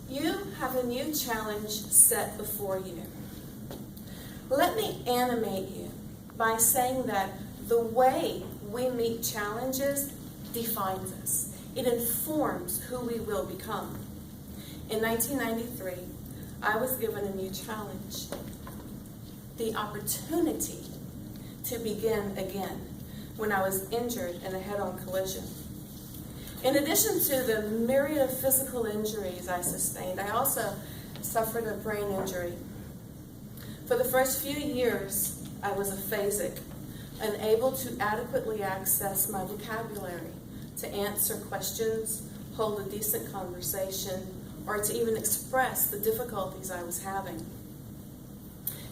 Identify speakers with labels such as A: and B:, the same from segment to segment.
A: You have a new challenge set before you. Let me animate you by saying that the way we meet challenges defines us. It informs who we will become. In 1993, I was given a new challenge, the opportunity to begin again when I was injured in a head-on collision. In addition to the myriad of physical injuries I sustained, I also suffered a brain injury. For the first few years, I was aphasic, unable to adequately access my vocabulary, to answer questions, hold a decent conversation, or to even express the difficulties I was having.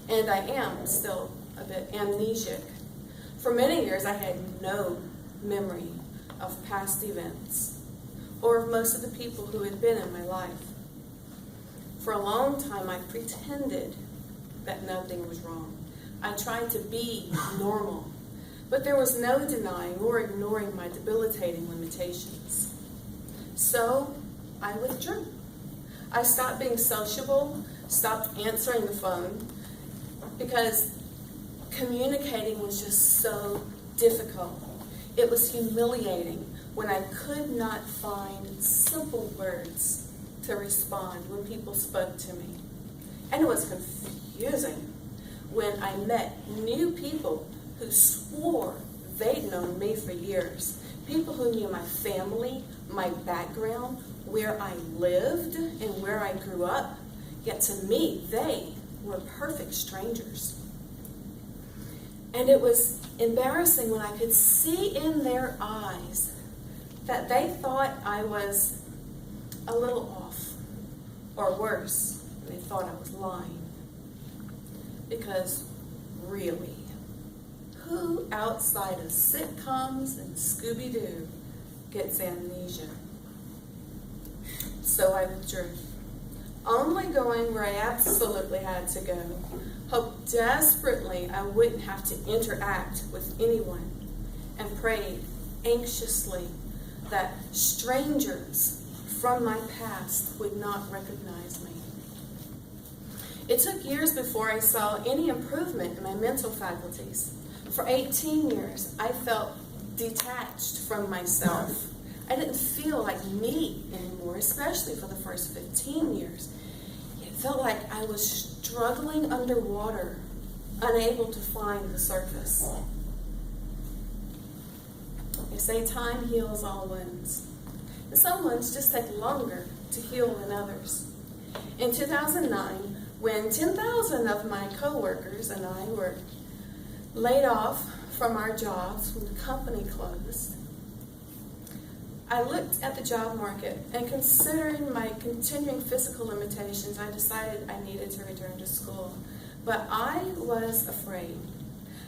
A: And I am still a bit amnesic. For many years, I had no memory of past events or of most of the people who had been in my life. For a long time, I pretended that nothing was wrong. I tried to be normal, but there was no denying or ignoring my debilitating limitations. So I withdrew. I stopped being sociable, stopped answering the phone, because communicating was just so difficult. It was humiliating when I could not find simple words to respond when people spoke to me. And it was confusing when I met new people who swore they'd known me for years. People who knew my family, my background, where I lived, and where I grew up. Yet to me, they were perfect strangers. And it was embarrassing when I could see in their eyes that they thought I was a little off, or worse, they thought I was lying. Because really, who outside of sitcoms and Scooby-Doo gets amnesia? So I withdrew, only going where I absolutely had to go. Hoped desperately I wouldn't have to interact with anyone, and prayed anxiously that strangers from my past would not recognize me. It took years before I saw any improvement in my mental faculties. For 18 years, I felt detached from myself. I didn't feel like me anymore, especially for the first 15 years. It felt like I was struggling underwater, unable to find the surface. They say time heals all wounds. And some wounds just take longer to heal than others. In 2009, when 10,000 of my coworkers and I were laid off from our jobs when the company closed, I looked at the job market, and considering my continuing physical limitations, I decided I needed to return to school. But I was afraid.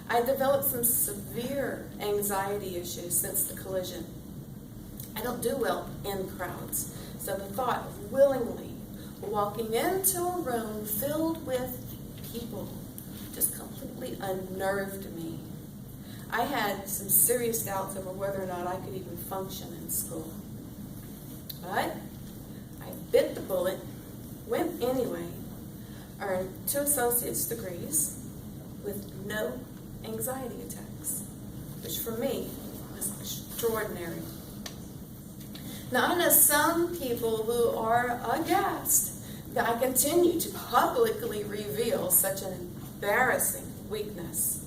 A: I developed some severe anxiety issues since the collision. I don't do well in crowds, so the thought of willingly walking into a room filled with people just completely unnerved me. I had some serious doubts over whether or not I could even function in school. But I bit the bullet, went anyway, earned 2 associate's degrees with no anxiety attacks, which for me was extraordinary. Now, I know some people who are aghast that I continue to publicly reveal such an embarrassing weakness.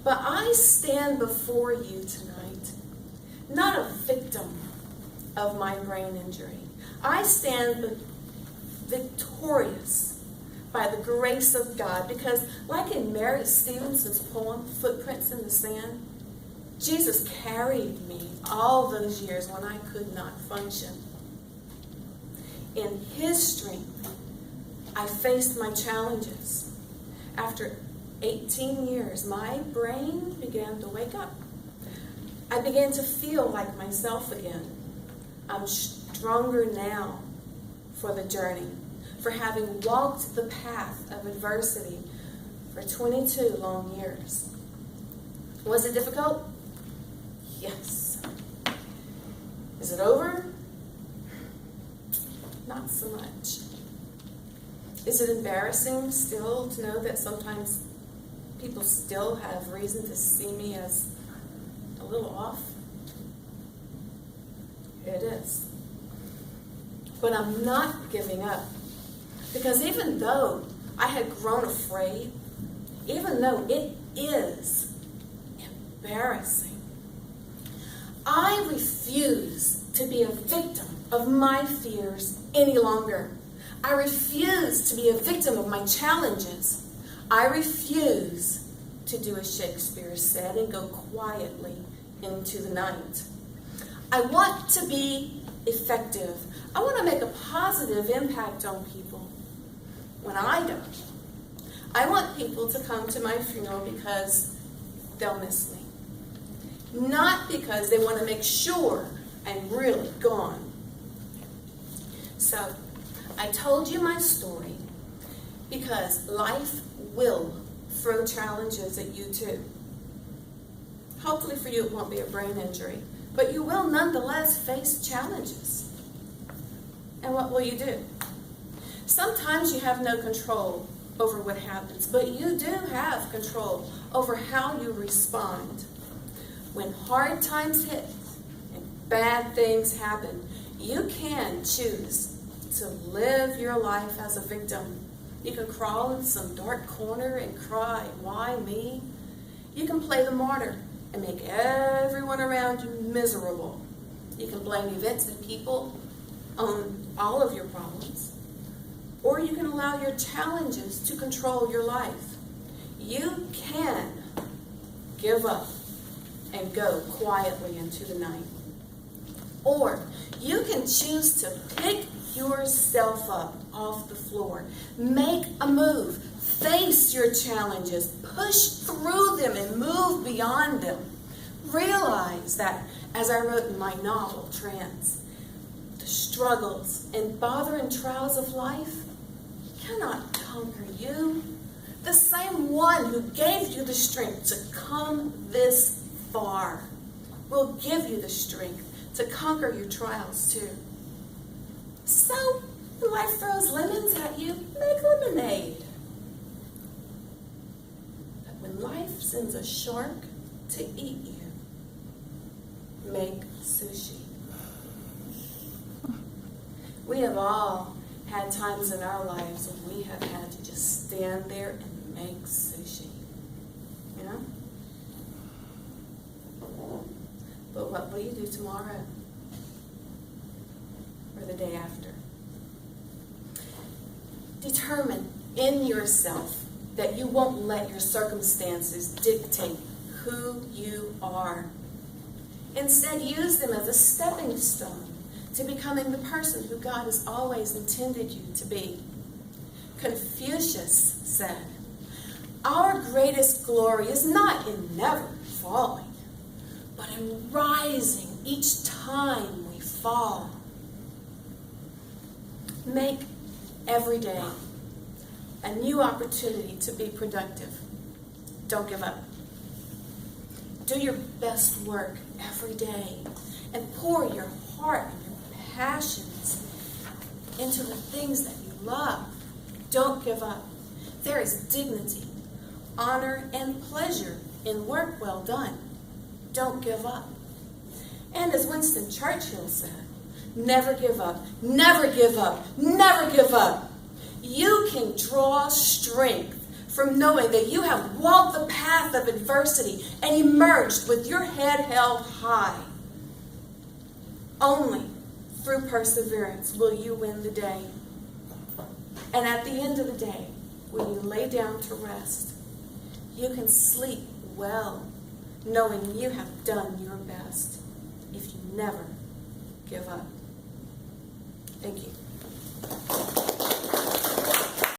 A: But I stand before you tonight, not a victim of my brain injury. I stand victorious by the grace of God, because like in Mary Stevenson's poem, Footprints in the Sand, Jesus carried me all those years when I could not function. In His strength, I faced my challenges. After 18 years, my brain began to wake up. I began to feel like myself again. I'm stronger now for the journey, for having walked the path of adversity for 22 long years. Was it difficult? Yes. Is it over? Not so much. Is it embarrassing still to know that sometimes people still have reason to see me as a little off? It is. But I'm not giving up. Because even though I had grown afraid, even though it is embarrassing, I refuse to be a victim of my fears any longer. I refuse to be a victim of my challenges. I refuse to do as Shakespeare said and go quietly into the night. I want to be effective. I want to make a positive impact on people. When I don't, I want people to come to my funeral because they'll miss me. Not because they want to make sure I'm really gone. So, I told you my story because life will throw challenges at you too. Hopefully for you it won't be a brain injury, but you will nonetheless face challenges. And what will you do? Sometimes you have no control over what happens, but you do have control over how you respond. When hard times hit and bad things happen, you can choose to live your life as a victim. You can crawl in some dark corner and cry, "Why me?" You can play the martyr and make everyone around you miserable. You can blame events and people on all of your problems. Or you can allow your challenges to control your life. You can give up and go quietly into the night. Or you can choose to pick yourself up off the floor. Make a move. Face your challenges. Push through them and move beyond them. Realize that, as I wrote in my novel, Trance, the struggles and bother and trials of life cannot conquer you. The same one who gave you the strength to come this far will give you the strength to conquer your trials too. So, when life throws lemons at you, make lemonade. But when life sends a shark to eat you, make sushi. We have all had times in our lives when we have had to just stand there and make sushi. You know? But what will you do tomorrow? Or the day after? Determine in yourself that you won't let your circumstances dictate who you are. Instead, use them as a stepping stone to becoming the person who God has always intended you to be. Confucius said, "Our greatest glory is not in never falling, but in rising each time we fall." Make every day a new opportunity to be productive. Don't give up. Do your best work every day and pour your heart and your passions into the things that you love. Don't give up. There is dignity, honor, and pleasure in work well done. Don't give up. And as Winston Churchill said, never give up, never give up, never give up. You can draw strength from knowing that you have walked the path of adversity and emerged with your head held high. Only through perseverance will you win the day. And at the end of the day, when you lay down to rest, you can sleep well, knowing you have done your best if you never give up. Thank you.